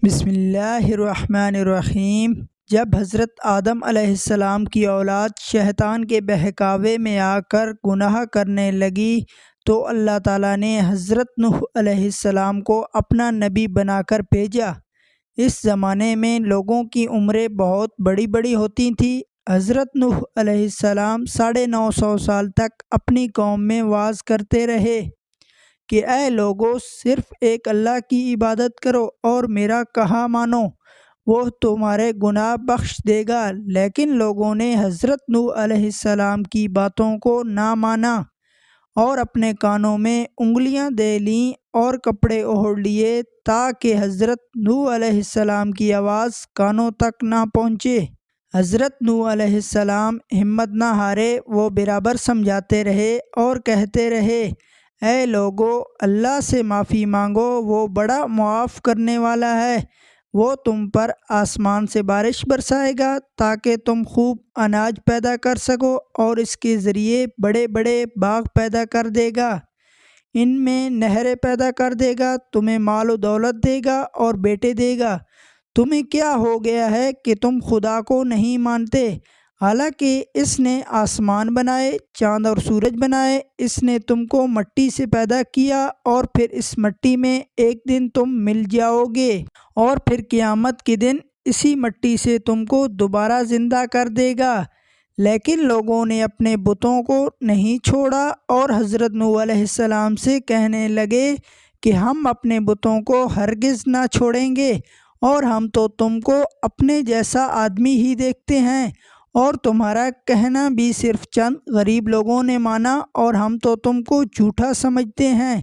بسم اللہ الرحمن الرحیم۔ جب حضرت آدم علیہ السلام کی اولاد شیطان کے بہکاوے میں آ کر گناہ کرنے لگی تو اللہ تعالیٰ نے حضرت نوح علیہ السلام کو اپنا نبی بنا کر بھیجا۔ اس زمانے میں لوگوں کی عمریں بہت بڑی بڑی ہوتی تھیں۔ حضرت نوح علیہ السلام 950 سال تک اپنی قوم میں وعظ کرتے رہے کہ اے لوگو، صرف ایک اللہ کی عبادت کرو اور میرا کہا مانو، وہ تمہارے گناہ بخش دے گا۔ لیکن لوگوں نے حضرت نوح علیہ السلام کی باتوں کو نہ مانا اور اپنے کانوں میں انگلیاں دے لیں اور کپڑے اوڑھ لیے تاکہ حضرت نوح علیہ السلام کی آواز کانوں تک نہ پہنچے۔ حضرت نوح علیہ السلام ہمت نہ ہارے، وہ برابر سمجھاتے رہے اور کہتے رہے، اے لوگو، اللہ سے معافی مانگو، وہ بڑا معاف کرنے والا ہے۔ وہ تم پر آسمان سے بارش برسائے گا تاکہ تم خوب اناج پیدا کر سکو اور اس کے ذریعے بڑے بڑے باغ پیدا کر دے گا، ان میں نہریں پیدا کر دے گا، تمہیں مال و دولت دے گا اور بیٹے دے گا۔ تمہیں کیا ہو گیا ہے کہ تم خدا کو نہیں مانتے؟ حالانکہ اس نے آسمان بنائے، چاند اور سورج بنائے، اس نے تم کو مٹی سے پیدا کیا اور پھر اس مٹی میں ایک دن تم مل جاؤ گے اور پھر قیامت کے دن اسی مٹی سے تم کو دوبارہ زندہ کر دے گا۔ لیکن لوگوں نے اپنے بتوں کو نہیں چھوڑا اور حضرت نوح علیہ السلام سے کہنے لگے کہ ہم اپنے بتوں کو ہرگز نہ چھوڑیں گے اور ہم تو تم کو اپنے جیسا آدمی ہی دیکھتے ہیں اور تمہارا کہنا بھی صرف چند غریب لوگوں نے مانا اور ہم تو تم کو جھوٹا سمجھتے ہیں۔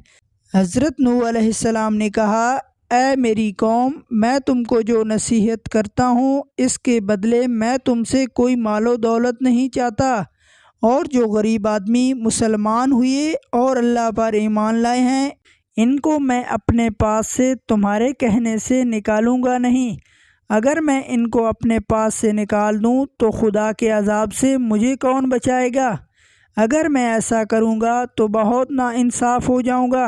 حضرت نوح علیہ السلام نے کہا، اے میری قوم، میں تم کو جو نصیحت کرتا ہوں اس کے بدلے میں تم سے کوئی مال و دولت نہیں چاہتا، اور جو غریب آدمی مسلمان ہوئے اور اللہ پر ایمان لائے ہیں ان کو میں اپنے پاس سے تمہارے کہنے سے نکالوں گا نہیں۔ اگر میں ان کو اپنے پاس سے نکال دوں تو خدا کے عذاب سے مجھے کون بچائے گا؟ اگر میں ایسا کروں گا تو بہت ناانصاف ہو جاؤں گا۔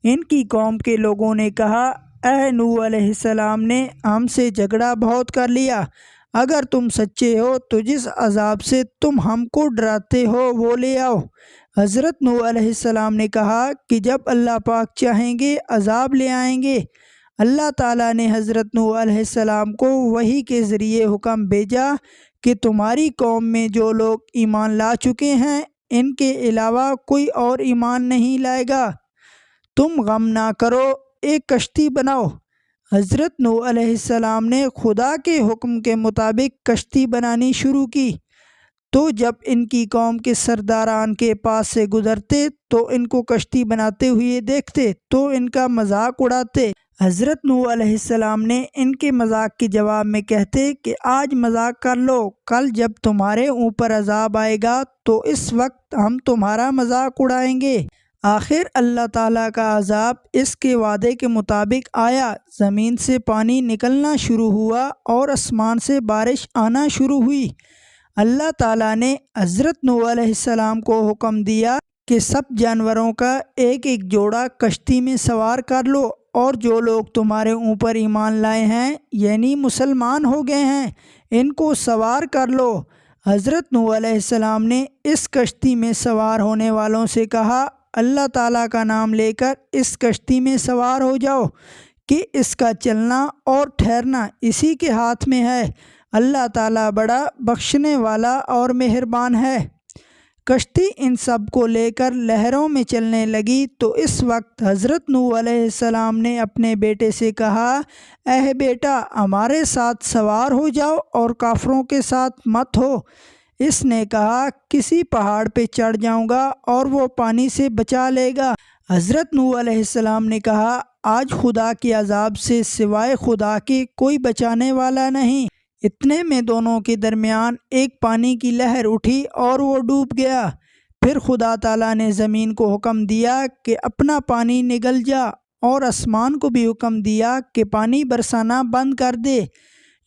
ان کی قوم کے لوگوں نے کہا، اے نوح علیہ السلام نے ہم سے جھگڑا بہت کر لیا، اگر تم سچے ہو تو جس عذاب سے تم ہم کو ڈراتے ہو وہ لے آؤ۔ حضرت نوح علیہ السلام نے کہا کہ جب اللہ پاک چاہیں گے عذاب لے آئیں گے۔ اللہ تعالیٰ نے حضرت نوح علیہ السلام کو وحی کے ذریعے حکم بھیجا کہ تمہاری قوم میں جو لوگ ایمان لا چکے ہیں ان کے علاوہ کوئی اور ایمان نہیں لائے گا۔ تم غم نہ کرو، ایک کشتی بناؤ۔ حضرت نوح علیہ السلام نے خدا کے حکم کے مطابق کشتی بنانی شروع کی، تو جب ان کی قوم کے سرداران کے پاس سے گزرتے تو ان کو کشتی بناتے ہوئے دیکھتے تو ان کا مذاق اڑاتے۔ حضرت نوح علیہ السلام نے ان کے مذاق کے جواب میں کہتے کہ آج مذاق کر لو، کل جب تمہارے اوپر عذاب آئے گا تو اس وقت ہم تمہارا مذاق اڑائیں گے۔ آخر اللہ تعالیٰ کا عذاب اس کے وعدے کے مطابق آیا، زمین سے پانی نکلنا شروع ہوا اور آسمان سے بارش آنا شروع ہوئی۔ اللہ تعالیٰ نے حضرت نوح علیہ السلام کو حکم دیا کہ سب جانوروں کا ایک ایک جوڑا کشتی میں سوار کر لو، اور جو لوگ تمہارے اوپر ایمان لائے ہیں یعنی مسلمان ہو گئے ہیں ان کو سوار کر لو۔ حضرت نوح علیہ السلام نے اس کشتی میں سوار ہونے والوں سے کہا، اللہ تعالیٰ کا نام لے کر اس کشتی میں سوار ہو جاؤ کہ اس کا چلنا اور ٹھہرنا اسی کے ہاتھ میں ہے، اللہ تعالیٰ بڑا بخشنے والا اور مہربان ہے۔ کشتی ان سب کو لے کر لہروں میں چلنے لگی تو اس وقت حضرت نوح علیہ السلام نے اپنے بیٹے سے کہا، اے بیٹا، ہمارے ساتھ سوار ہو جاؤ اور کافروں کے ساتھ مت ہو۔ اس نے کہا، کسی پہاڑ پہ چڑھ جاؤں گا اور وہ پانی سے بچا لے گا۔ حضرت نوح علیہ السلام نے کہا، آج خدا کے عذاب سے سوائے خدا کے کوئی بچانے والا نہیں۔ اتنے میں دونوں کے درمیان ایک پانی کی لہر اٹھی اور وہ ڈوب گیا۔ پھر خدا تعالیٰ نے زمین کو حکم دیا کہ اپنا پانی نگل جا، اور آسمان کو بھی حکم دیا کہ پانی برسانا بند کر دے،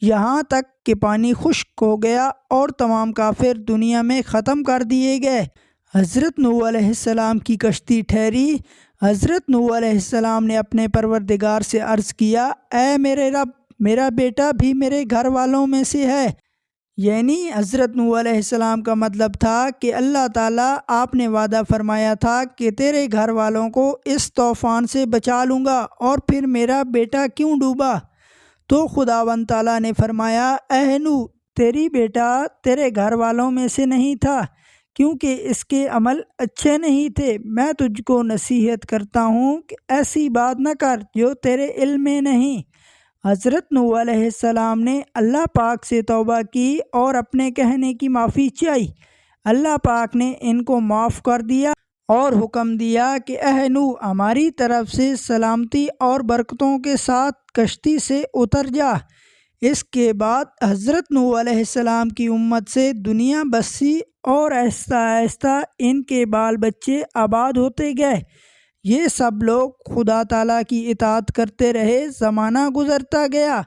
یہاں تک کہ پانی خشک ہو گیا اور تمام کافر دنیا میں ختم کر دیے گئے۔ حضرت نوح علیہ السلام کی کشتی ٹھہری۔ حضرت نوح علیہ السلام نے اپنے پروردگار سے عرض کیا، اے میرے رب، میرا بیٹا بھی میرے گھر والوں میں سے ہے۔ یعنی حضرت نوح علیہ السلام کا مطلب تھا کہ اللہ تعالیٰ آپ نے وعدہ فرمایا تھا کہ تیرے گھر والوں کو اس طوفان سے بچا لوں گا، اور پھر میرا بیٹا کیوں ڈوبا؟ تو خداوند تعالیٰ نے فرمایا، اے نوح، تیری بیٹا تیرے گھر والوں میں سے نہیں تھا، کیونکہ اس کے عمل اچھے نہیں تھے۔ میں تجھ کو نصیحت کرتا ہوں کہ ایسی بات نہ کر جو تیرے علم میں نہیں۔ حضرت نوح علیہ السلام نے اللہ پاک سے توبہ کی اور اپنے کہنے کی معافی چاہی۔ اللہ پاک نے ان کو معاف کر دیا اور حکم دیا کہ اے نوح، ہماری طرف سے سلامتی اور برکتوں کے ساتھ کشتی سے اتر جا۔ اس کے بعد حضرت نوح علیہ السلام کی امت سے دنیا بسی اور آہستہ آہستہ ان کے بال بچے آباد ہوتے گئے۔ یہ سب لوگ خدا تعالیٰ کی اطاعت کرتے رہے، زمانہ گزرتا گیا